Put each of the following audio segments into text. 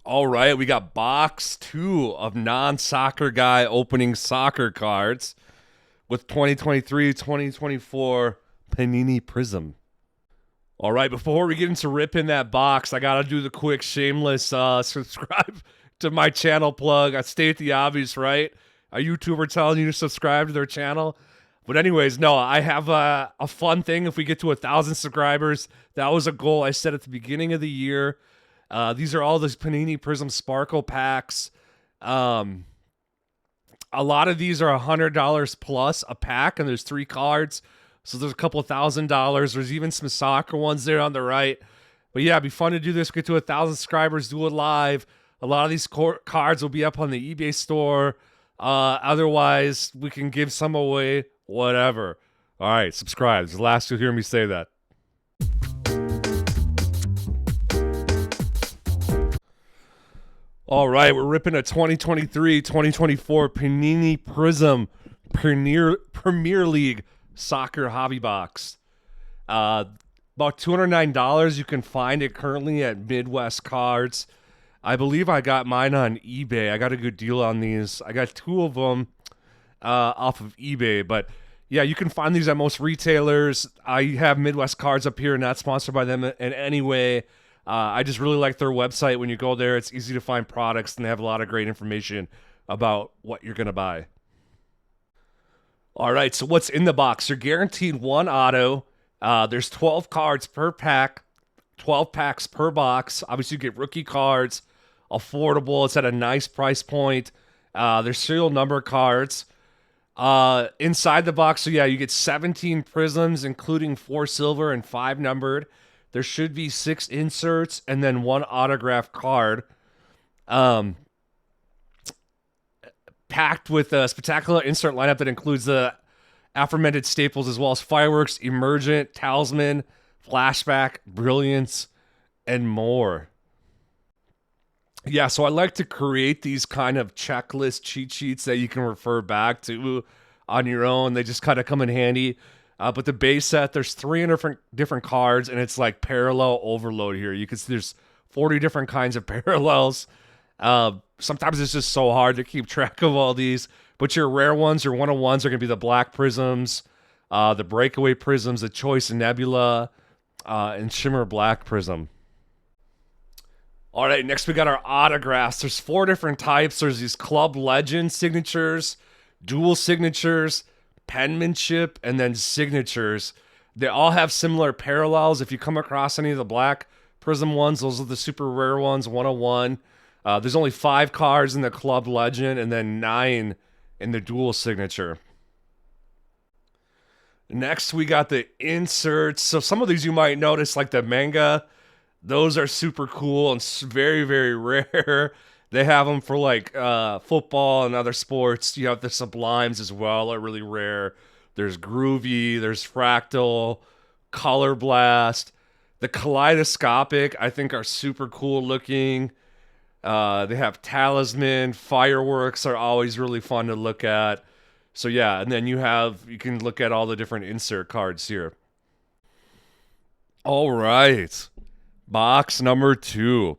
All right, we got box 2 of non-soccer guy opening soccer cards with 2023-2024 Panini Prizm. All right, before we get into ripping that box, I got to do the quick shameless subscribe to my channel plug. I state the obvious, right? A YouTuber telling you to subscribe to their channel. But anyways, no, I have a fun thing if we get to 1,000 subscribers. That was a goal I set at the beginning of the year. These are all the Panini Prizm Sparkle packs. A lot of these are $100 plus a pack, and there's 3 cards. So there's a couple of $1,000. There's even some soccer ones there on the right. But yeah, it'd be fun to do this. Get to 1,000 subscribers, do it live. A lot of these cards will be up on the eBay store. Otherwise, we can give some away, whatever. All right, subscribe. This is the last you'll hear me say that. All right, we're ripping a 2023-2024 Panini Prizm Premier League soccer hobby box. About $209. You can find it currently at Midwest Cards. I believe I got mine on eBay. I got a good deal on these. I got 2 of them off of eBay. But yeah, you can find these at most retailers. I have Midwest Cards up here, not sponsored by them in any way. I just really like their website. When you go there, it's easy to find products, and they have a lot of great information about what you're going to buy. All right, so what's in the box? You're guaranteed 1 auto. There's 12 cards per pack, 12 packs per box. Obviously, you get rookie cards, affordable. It's at a nice price point. There's serial number cards. Inside the box, so yeah, you get 17 prisms, including 4 silver and 5 numbered. There should be 6 inserts and then 1 autograph card. Packed with a spectacular insert lineup that includes the aforementioned staples as well as fireworks, emergent, talisman, flashback, brilliance, and more. Yeah, so I like to create these kind of checklist cheat sheets that you can refer back to on your own. They just kind of come in handy. But the base set, there's 3 different cards, and it's like parallel overload here. You can see there's 40 different kinds of parallels. Sometimes it's just so hard to keep track of all these. But your rare ones, your one-on-ones are going to be the black prisms, the breakaway prisms, the choice nebula, and shimmer black prism. All right, next we got our autographs. There's 4 different types. There's these club legend signatures, dual signatures, penmanship, and then signatures. They all have similar parallels. If you come across any of the black prism ones, those are the super rare ones, 101. There's only 5 cards in the club legend and then 9 in the dual signature. Next, we got the inserts. So some of these you might notice, like the manga, those are super cool and very, very rare. They have them for like football and other sports. You have the sublimes as well, are really rare. There's groovy, there's fractal, color blast. The kaleidoscopic, I think, are super cool looking. They have talisman, fireworks are always really fun to look at. So yeah, and then you can look at all the different insert cards here. All right, box number 2.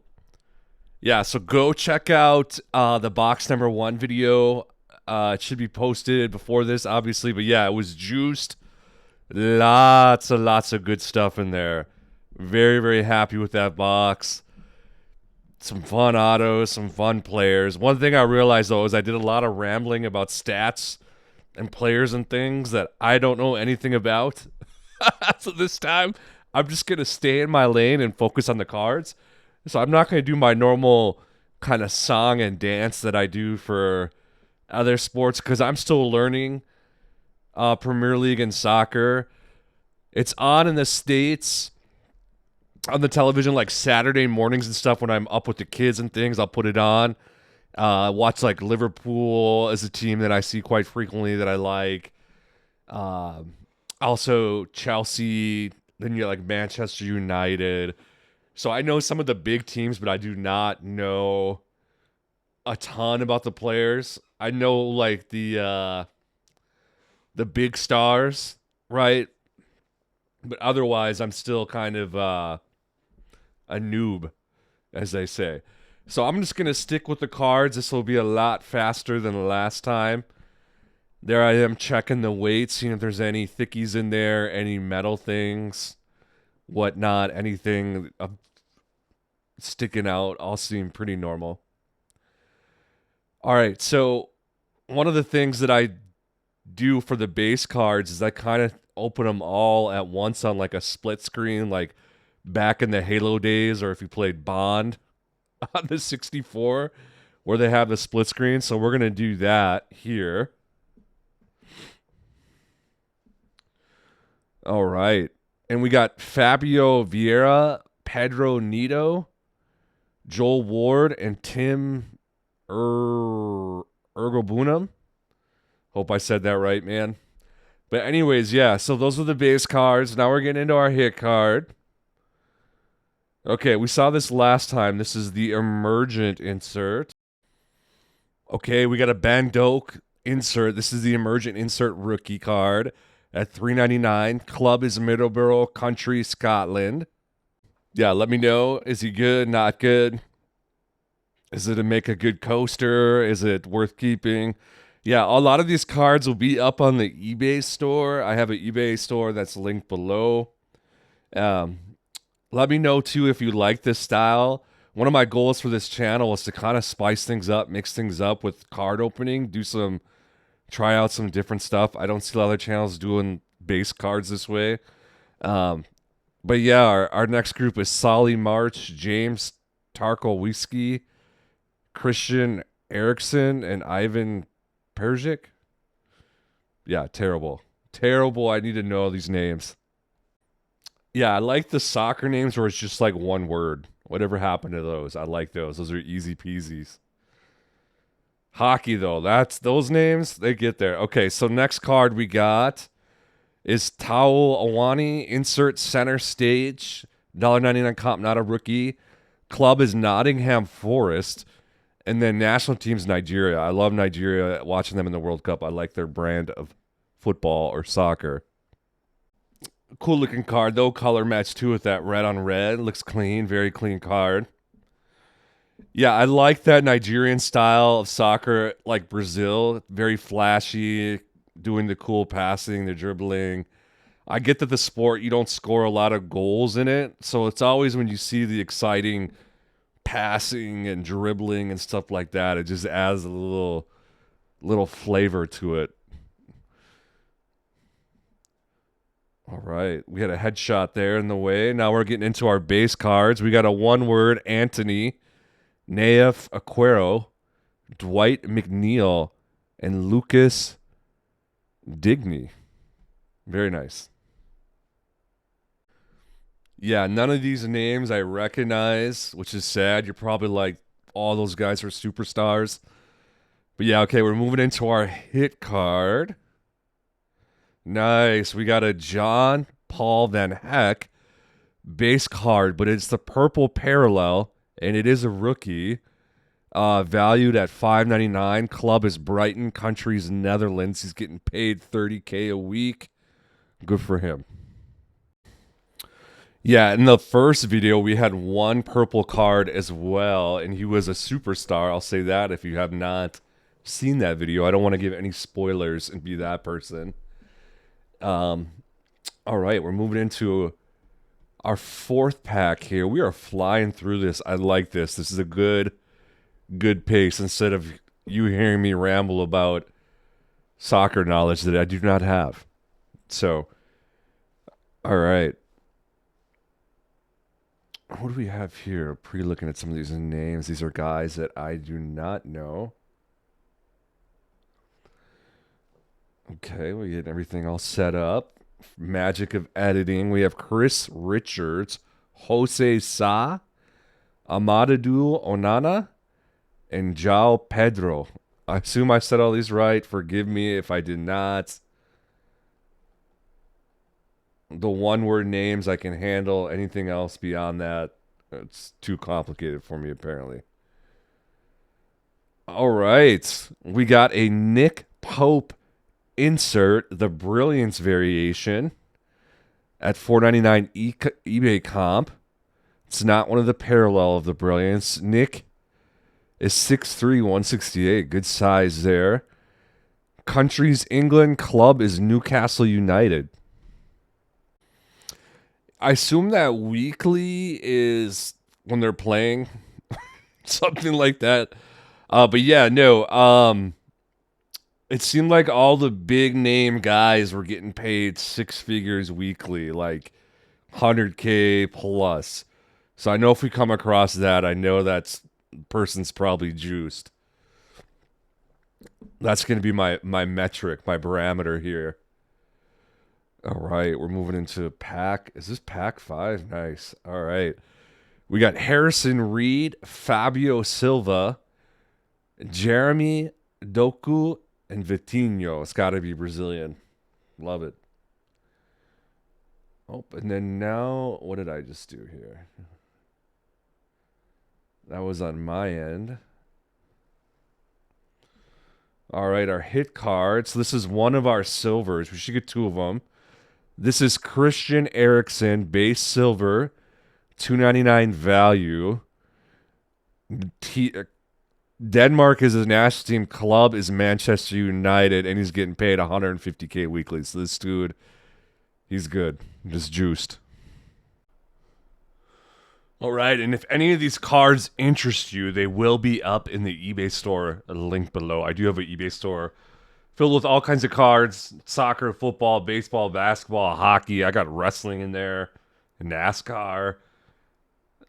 Yeah, so go check out the box number 1 video. It should be posted before this, obviously, but yeah, it was juiced. Lots of good stuff in there. Very, very happy with that box. Some fun autos, some fun players. One thing I realized, though, is I did a lot of rambling about stats and players and things that I don't know anything about. So this time, I'm just going to stay in my lane and focus on the cards. So I'm not going to do my normal kind of song and dance that I do for other sports because I'm still learning Premier League and soccer. It's on in the States on the television like Saturday mornings and stuff when I'm up with the kids and things. I'll put it on. Watch like Liverpool as a team that I see quite frequently that I like. Also Chelsea, then you're like Manchester United. So I know some of the big teams, but I do not know a ton about the players. I know like the big stars, right? But otherwise, I'm still kind of a noob, as they say. So I'm just going to stick with the cards. This will be a lot faster than the last time. There I am checking the weight, seeing if there's any thickies in there, any metal things, whatnot, anything sticking out. All seem pretty normal. All right, so one of the things that I do for the base cards is I kind of open them all at once on like a split screen, like back in the Halo days, or if you played Bond on the 64, where they have the split screen. So we're going to do that here. All right. And we got Fabio Vieira, Pedro Neto, Joel Ward, and Tim Ergobunam. Hope I said that right, man. But anyways, yeah, so those are the base cards. Now we're getting into our hit card. Okay, we saw this last time. This is the Emergent insert. Okay, we got a Ben Doak insert. This is the Emergent insert rookie card at $3.99. Club is Middlesbrough, country Scotland. Yeah, let me know. Is he good? Not good? Is it to make a good coaster? Is it worth keeping? Yeah, a lot of these cards will be up on the eBay store. I have an eBay store that's linked below. Let me know, too, if you like this style. One of my goals for this channel is to kind of spice things up, mix things up with card opening, try out some different stuff. I don't see other channels doing base cards this way. But yeah, our next group is Solly March, James Tarkowski, Christian Erickson, and Ivan Persic. Yeah, terrible. Terrible. I need to know these names. Yeah, I like the soccer names where it's just like one word. Whatever happened to those? I like those. Those are easy peasies. Hockey, though, those names, they get there. Okay, so next card we got is Tao Awani, insert center stage, $1.99 comp, not a rookie. Club is Nottingham Forest. And then national team's Nigeria. I love Nigeria, watching them in the World Cup. I like their brand of football or soccer. Cool looking card, though. Color match, too, with that red on red. Looks clean. Very clean card. Yeah, I like that Nigerian style of soccer, like Brazil. Very flashy, doing the cool passing, the dribbling. I get that the sport, you don't score a lot of goals in it. So it's always when you see the exciting passing and dribbling and stuff like that, it just adds a little flavor to it. All right, we had a headshot there in the way. Now we're getting into our base cards. We got a one-word Anthony, Naif Aquero, Dwight McNeil, and Lucas Digny. Very nice. Yeah, none of these names I recognize, which is sad. You're probably like, all those guys are superstars. But yeah, okay, we're moving into our hit card. Nice. We got a John Paul Van Heck base card, but it's the purple parallel, and it is a rookie. Valued at $5.99. Club is Brighton, country's Netherlands. He's getting paid $30K a week. Good for him. Yeah, in the first video, we had one purple card as well, and he was a superstar. I'll say that if you have not seen that video. I don't want to give any spoilers and be that person. All right, we're moving into our fourth pack here. We are flying through this. I like this. This is a good pace instead of you hearing me ramble about soccer knowledge that I do not have. So, all right. What do we have here? Pre-looking at some of these names. These are guys that I do not know. Okay, we get everything all set up. Magic of editing. We have Chris Richards, Jose Sa, Amadou Onana, and João Pedro. I assume I said all these right. Forgive me if I did not. The one-word names I can handle. Anything else beyond that, it's too complicated for me, apparently. All right. We got a Nick Pope insert, the Brilliance variation, at $4.99 eBay comp. It's not one of the parallel of the Brilliance. Nick is 6'3", 168. Good size there. Country's England. Club is Newcastle United. I assume that weekly is when they're playing. Something like that. But yeah, no. It seemed like all the big name guys were getting paid six figures weekly, like 100K plus. So I know if we come across that, I know that person's probably juiced. That's going to be my metric, my barometer here. All right, we're moving into pack. Is this pack 5? Nice. All right. We got Harrison Reed, Fabio Silva, Jeremy Doku, and Vitinho. It's got to be Brazilian. Love it. Oh, and then now, what did I just do here? That was on my end. All right, our hit cards. This is one of our silvers. We should get 2 of them. This is Christian Eriksen, base silver, $2.99 value. Denmark is his national team. Club is Manchester United, and he's getting paid 150K weekly. So this dude, he's good. Just juiced. All right, and if any of these cards interest you, they will be up in the eBay store, a link below. I do have an eBay store filled with all kinds of cards, soccer, football, baseball, basketball, hockey. I got wrestling in there, NASCAR,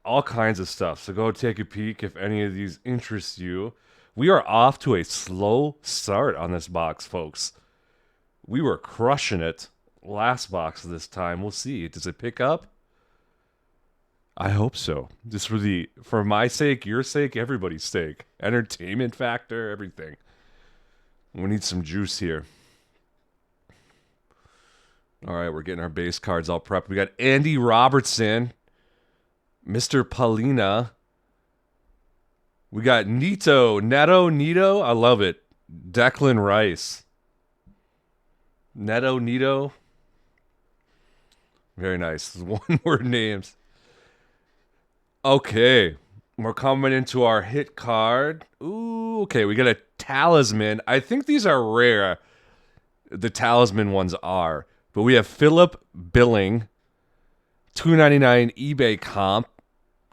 all kinds of stuff. So go take a peek if any of these interest you. We are off to a slow start on this box, folks. We were crushing it last box this time. We'll see. Does it pick up? I hope so. Just for my sake, your sake, everybody's sake. Entertainment factor, everything. We need some juice here. All right, we're getting our base cards all prepped. We got Andy Robertson, Mr. Paulina. We got Neto. I love it. Declan Rice. Neto. Very nice. One-word names. Okay, we're coming into our hit card. Ooh, okay, we got a talisman. I think these are rare. The talisman ones are. But we have Philip Billing, $2.99 eBay comp.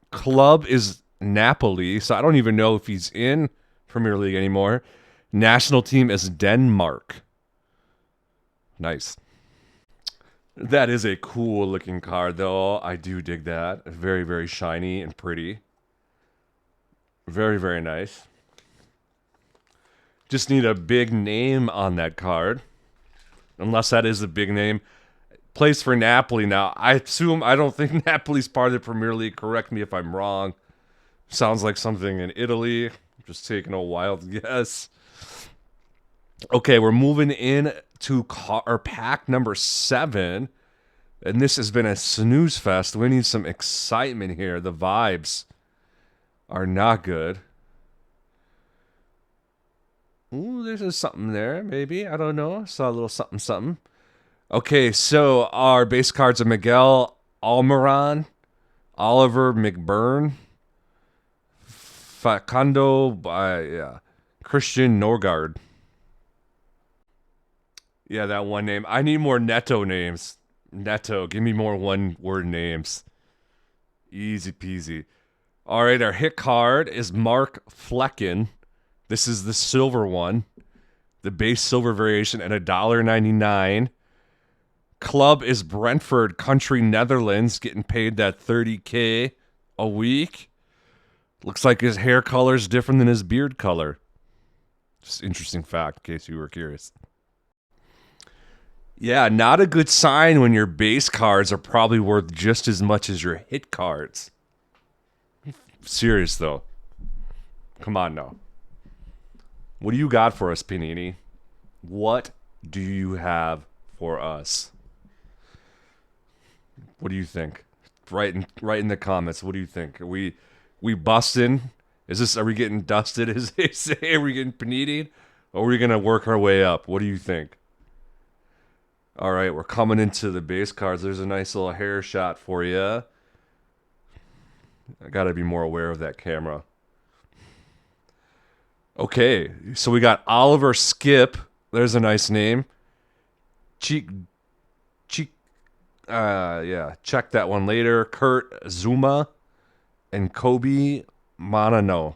Club is Napoli, so I don't even know if he's in Premier League anymore. National team is Denmark. Nice. That is a cool looking card, though. I do dig that. Very, very shiny and pretty. Very, very nice. Just need a big name on that card. Unless that is a big name. Plays for Napoli now. I don't think Napoli's part of the Premier League. Correct me if I'm wrong. Sounds like something in Italy. Just taking a wild guess. Okay, we're moving in to pack number 7. And this has been a snooze fest. We need some excitement here. The vibes are not good. Ooh, there's something there, maybe. I don't know. Saw a little something. Okay, so our base cards are Miguel Almiron, Oliver McBurn, Facundo, Christian Norgard. Yeah, that one name. I need more Neto names. Neto, give me more one-word names. Easy peasy. All right, our hit card is Mark Flecken. This is the silver one. The base silver variation at $1.99. Club is Brentford, country Netherlands, getting paid that 30K a week. Looks like his hair color is different than his beard color. Just interesting fact, in case you were curious. Yeah, not a good sign when your base cards are probably worth just as much as your hit cards. Serious, though. Come on now. What do you got for us, Panini? What do you have for us? What do you think? Write in the comments. What do you think? Are we busting? Are we getting dusted, as they say? Are we getting panini'd? Or are we going to work our way up? What do you think? All right, we're coming into the base cards. There's a nice little hair shot for you. I got to be more aware of that camera. Okay, so we got Oliver Skip. There's a nice name. Cheek, cheek. Yeah. Check that one later. Kurt Zuma and Kobe Monano.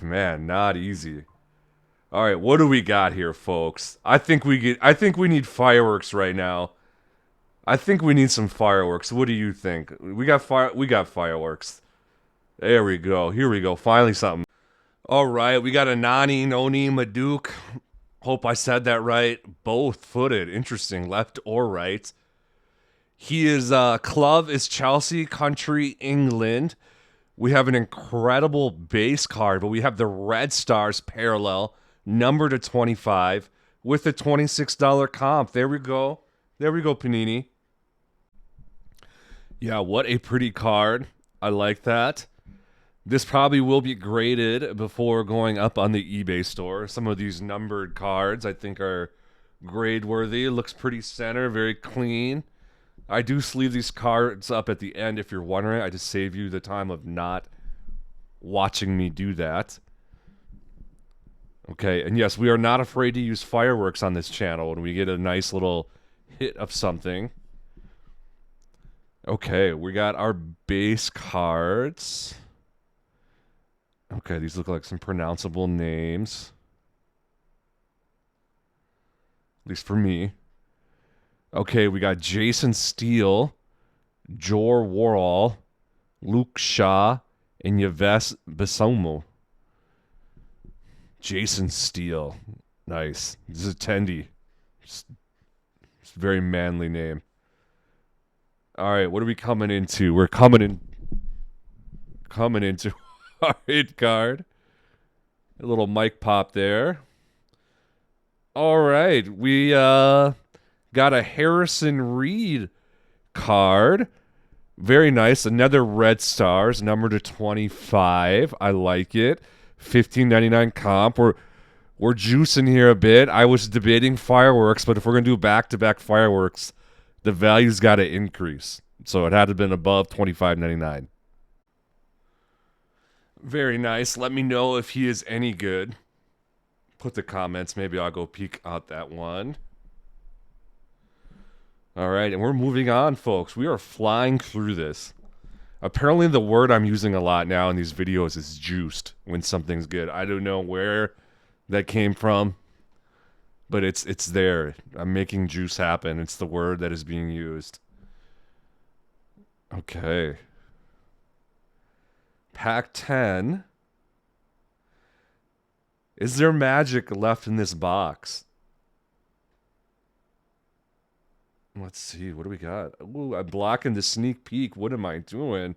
Man, not easy. All right, what do we got here, folks? I think we need fireworks right now. I think we need some fireworks. What do you think? We got fireworks. There we go. Here we go. Finally something. All right, we got a Nani Noni Maduke. Hope I said that right. Both footed. Interesting. Left or right. He is club is Chelsea, country England. We have an incredible base card, but we have the Red Stars parallel, number to 25, with a $26 comp. There we go. There we go, Panini. Yeah, what a pretty card. I like that. This probably will be graded before going up on the eBay store. Some of these numbered cards I think are grade worthy. It looks pretty center, very clean. I do sleeve these cards up at the end if you're wondering. I just save you the time of not watching me do that. Okay, and yes, we are not afraid to use fireworks on this channel when we get a nice little hit of something. Okay, we got our base cards. Okay, these look like some pronounceable names. At least for me. Okay, we got Jason Steele, Jor Warall, Luke Shaw, and Yves Bissomo. Jason Steele. Nice. This is a Tendy. It's a very manly name. All right, what are we coming into? We're coming into our hit card. A little mic pop there. All right, we got a Harrison Reed card. Very nice. Another Red Stars, number to 25. I like it. $15.99 comp. We're juicing here a bit. I was debating fireworks, but if we're gonna do back-to-back fireworks, the value's got to increase. So it had to have been above $25.99. Very nice. Let me know if he is any good. Put the comments. Maybe I'll go peek out that one. All right, and we're moving on, folks. We are flying through this. Apparently, the word I'm using a lot now in these videos is juiced when something's good. I don't know where that came from, but it's there. I'm making juice happen. It's the word that is being used. Okay. Pack 10. Is there magic left in this box? Let's see. What do we got? Ooh, I'm blocking the sneak peek. What am I doing?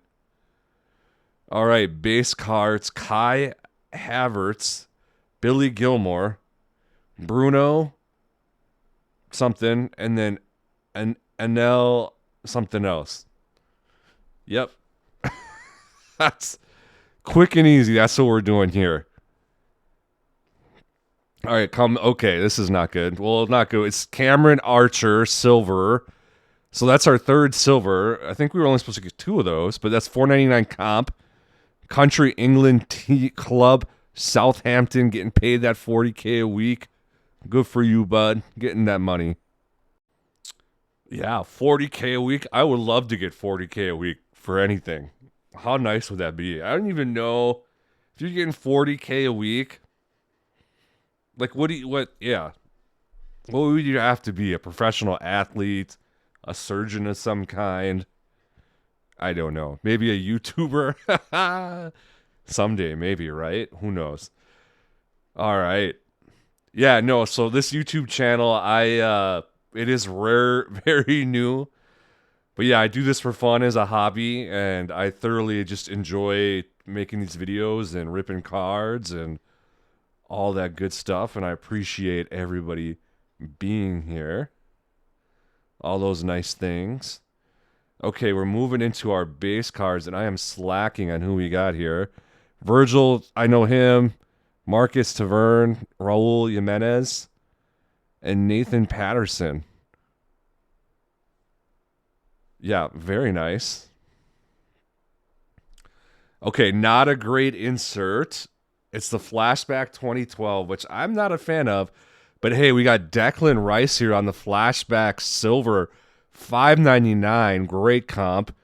All right. Base cards. Kai Havertz. Billy Gilmore. Bruno. Something. And then an Anel something else. Yep. That's quick and easy. That's what we're doing here. All right, okay, this is not good. Well, not good. It's Cameron Archer, silver. So that's our third silver. I think we were only supposed to get 2 of those, but that's $4.99 comp. Country England Club, Southampton, getting paid that $40K a week. Good for you, bud. Getting that money. Yeah, $40K a week. I would love to get $40K a week for anything. How nice would that be? I don't even know if you're getting $40K a week. Like, what would you have to be? A professional athlete? A surgeon of some kind? I don't know. Maybe a YouTuber? Someday, maybe, right? Who knows? All right. Yeah, no, so this YouTube channel, it is rare, very new. But yeah, I do this for fun as a hobby, and I thoroughly just enjoy making these videos and ripping cards and all that good stuff, and I appreciate everybody being here. All those nice things. Okay, we're moving into our base cards, and I am slacking on who we got here. Virgil, I know him. Marcus Taverne, Raul Jimenez, and Nathan Patterson. Yeah, very nice. Okay, not a great insert. It's the Flashback 2012, which I'm not a fan of. But hey, we got Declan Rice here on the Flashback Silver 599. Great comp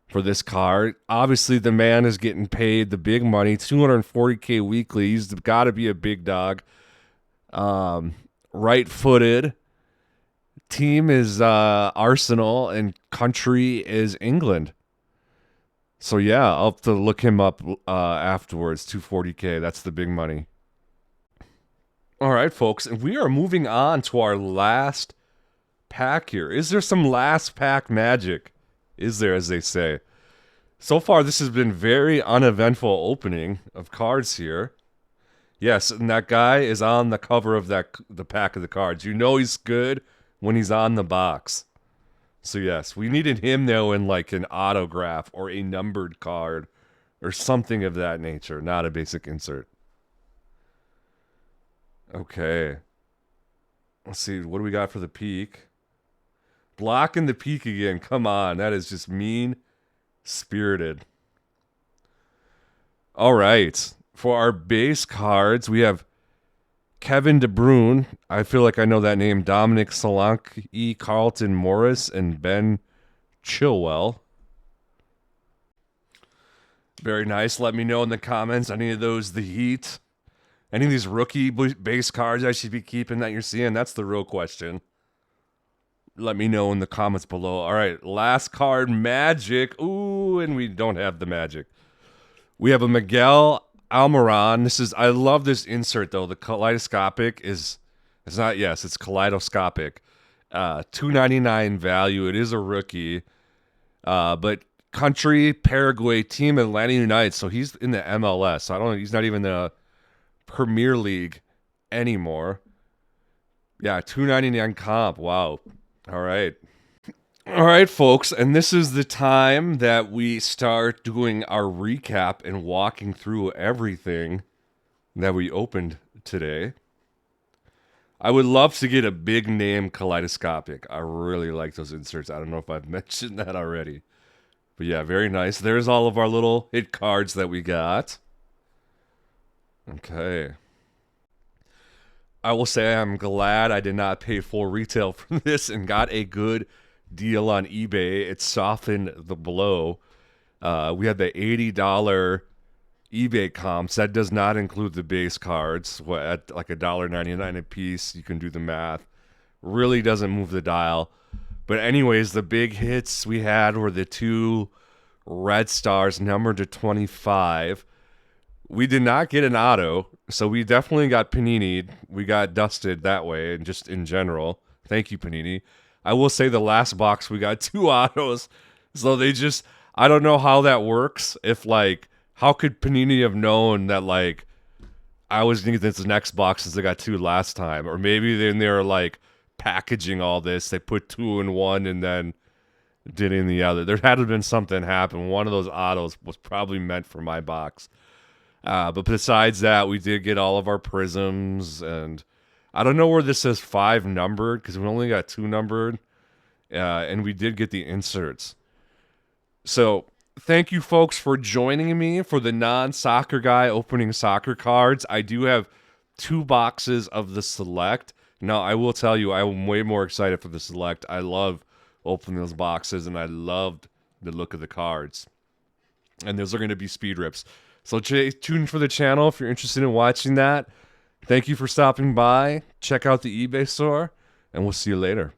for this card. Obviously, the man is getting paid the big money, 240K weekly. He's got to be a big dog. Right-footed. Team is Arsenal, and country is England. So yeah, I'll have to look him up afterwards. 240K. That's the big money. All right, folks, and we are moving on to our last pack here. Is there some last pack magic? Is there, as they say? So far, this has been very uneventful opening of cards here. Yes, and that guy is on the cover of the pack of the cards. You know he's good when he's on the box. So yes, we needed him though in like an autograph or a numbered card or something of that nature, not a basic insert. Okay. Let's see, what do we got for the peak? Blocking the peak again. Come on, that is just mean-spirited. All right. For our base cards, we have Kevin De Bruyne. I feel like I know that name. Dominic Solanke, Carlton Morris, and Ben Chilwell. Very nice. Let me know in the comments any of those the Heat. Any of these rookie base cards I should be keeping that you're seeing? That's the real question. Let me know in the comments below. All right, last card, Magic. Ooh, and we don't have the Magic. We have a Miguel Almiron. I love this insert though. The kaleidoscopic it's not, yes, it's kaleidoscopic. $2.99 value. It is a rookie. But country, Paraguay, team Atlanta United. So he's in the MLS. So he's not even the Premier League anymore. Yeah, $2.99 comp. Wow. All right. All right, folks, and this is the time that we start doing our recap and walking through everything that we opened today. I would love to get a big name kaleidoscopic. I really like those inserts. I don't know if I've mentioned that already. But yeah, very nice. There's all of our little hit cards that we got. Okay. I will say I'm glad I did not pay full retail for this and got a good deal on eBay. It softened the blow. We had the $80 eBay comps. That does not include the base cards. At like $1.99 a piece, you can do the math. Really doesn't move the dial. But anyways, the big hits we had were the two Red Stars numbered to 25. We did not get an auto, so we definitely got Panini. We got dusted that way, and just in general. Thank you, Panini. I will say the last box we got two autos, so I don't know how that works. If how could Panini have known that I was gonna get this next box since they got two last time, or maybe then they're packaging all this. They put two in one and then did in the other. There had to have been something happen. One of those autos was probably meant for my box. But besides that, we did get all of our prisms, and I don't know where this says 5 numbered because we only got 2 numbered, and we did get the inserts. So thank you, folks, for joining me for the non-soccer guy opening soccer cards. I do have 2 boxes of the Select. Now, I will tell you, I'm way more excited for the Select. I love opening those boxes, and I loved the look of the cards. And those are going to be speed rips. So stay tuned for the channel if you're interested in watching that. Thank you for stopping by. Check out the eBay store, and we'll see you later.